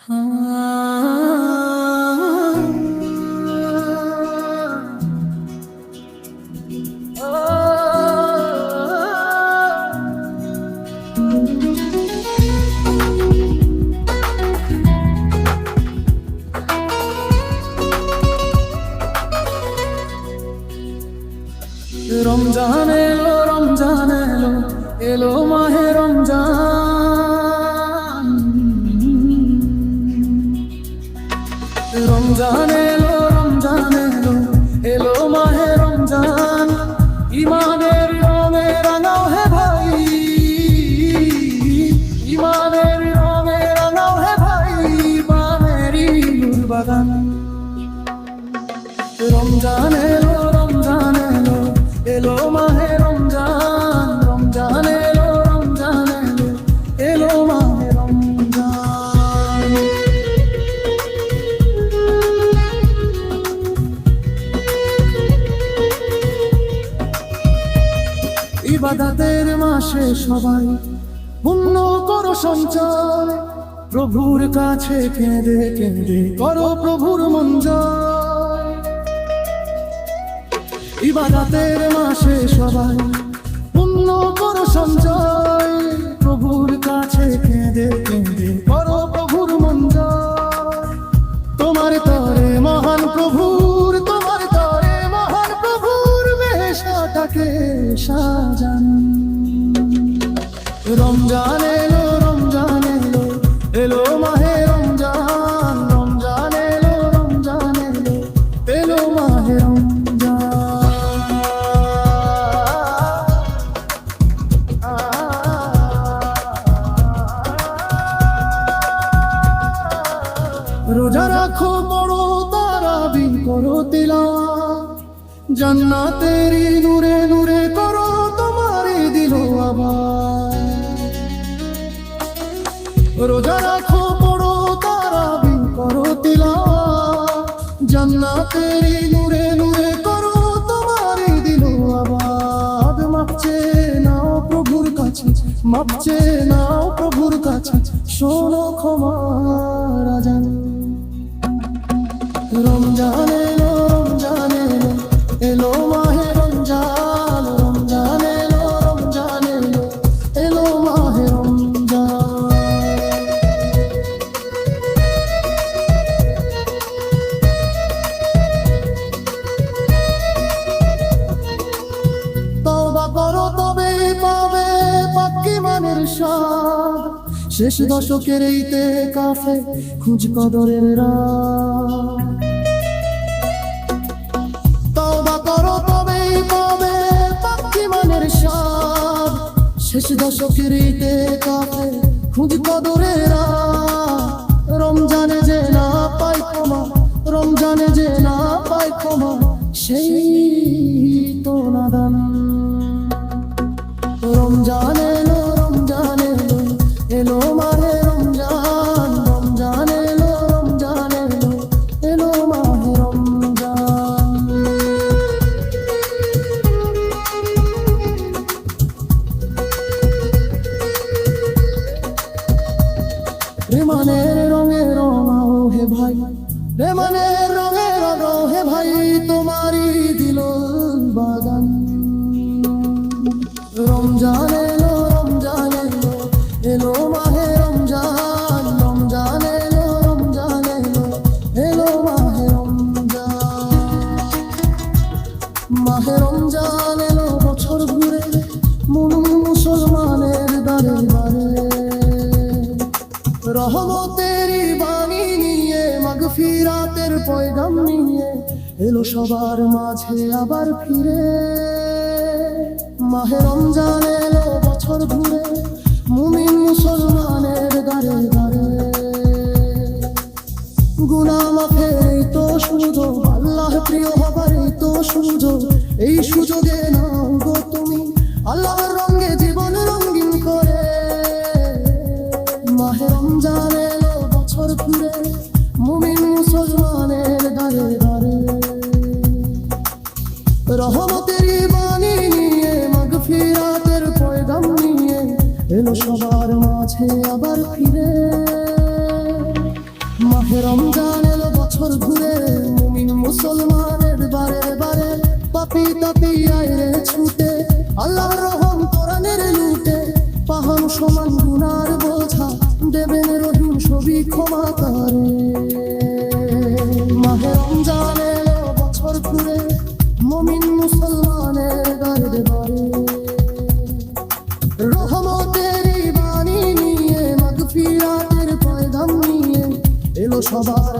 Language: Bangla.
রমজান এলো, রমজান এলো, এলো মাহে রমজান। রমজান এলো, রমজান এলো, এলো মাহে রমজান। ইমানের রঙে রাঙাও হে ভাই, ইমানের রঙে রাঙাও হে ভাই, ইমানেরই নূর বাগান। রমজান এলো, রমজান এলো, এলো মাহে রমজান। রমজান এলো, রমজান এলো, এলো মাহে রমজান। ইবাদতের মাসে সবাই পুণ্য করো সঞ্চয়, প্রভুর কাছে কেঁদে কেঁদে করো প্রভুর মন জয়। ইবাদতের মাসে সবাই পুণ্য করো সঞ্চয়, প্রভুর কাছে কেঁদে কেঁদে করো প্রভুর মন জয়। তোমার তরে মহান প্রভুর, তোমার তরে মহান প্রভুর বেশটাকে সাজান। রমজান এলো, রমজান এলো, এলো মাহে রমজান। রমজান এলো, রমজান এলো, এলো মাহে রোজা রাখো, বড় তারাবি করো তিলাওয়াত, জান্নাতেরই নূরে নূরে করো তোমারই দিল আবার। রোজা রাখো, বড় তারাবি করো তিলাওয়াত, জান্নাতেরই নূরে নূরে করো তোমারই দিল আবার। মাপ চেয়ে নাও প্রভুর কাছে, মাপ চেয়ে নাও প্রভুর কাছে, শোনো ক্ষমার আযান। রমজান এলো, রমজান এলো, এলো মাহে রমজান। রমজান এলো, রমজান এলো, এলো মাহে রমজান। তওবা করো তবে পাবে পাক্কি মানের স্বাদ, শেষ দশকের এইতে কাফে খুঁজ কদরের রাত। তওবা করো তবেই পাবে পাক্কি মানের স্বাদ, শেষ দশকের এইতে কাফে খুঁজ কদরের রাত। রমজানে যে না পাই ক্ষমা, রমজানে যে না পাই ক্ষমা, সেই তো নাদান। রমজান এলো, রমজান এলো, এলো মাহে রমজান। রমজান এলো, রমজান এলো, এলো মাহে রমজান। রেমানের রঙে রঙাও হে ভাই, রেমানের রঙে রঙাও হে ভাই, তোমারই দিল বাগান। রমজান এলো, রমজান এলো, এলো মাহে রমজান। রমজান এলো, রমজান এলো, এলো মাহে রমজান। মাহে রমজান এলো বছর ঘুরে, মুমিন মুসলমানের দ্বারে দ্বারে। রহমতেরই বাণী নিয়ে, মাগফিরাতের পয়গাম নিয়ে, এলো সবার মাঝে আবার ফিরে। মাহে রমজান এলো বছর ঘুরে, মুমিন মুসলমানের দ্বারে দ্বারে। গুনাহ মাফের এই তো সুযোগ, আল্লাহ প্রিয় হবার এই তো সুযোগ। এই সুযোগে নাও গো তুমি আল্লাহর রঙে জীবন রঙিন করে। মাহে রমজান এলো বছর ঘুরে, মুমিন মুসলমানের দ্বারে দ্বারে। রহমতেরই বাণী নিয়ে, মাগফিরাতের পয়গাম নিয়ে, এলো সবার মাঝে আবার ফিরে। মাহে রমজান এলো বছর ঘুরে, মুমিন মুসলমানের বারে বারে পাপি তাপি আইরে ছুটে, আল্লাহর রহম কোরআনের লুটে, পাহাড় সমান গুনার বোঝা দেবেন রহিম সবই ক্ষমা করে। মাহে রমজান এলো বছর ঘুরে, মুমিন মুসলমানের বারে বারে রহমতের বাণী নিয়ে, মাগফিরাতের পয়গাম নিয়ে এলো সবার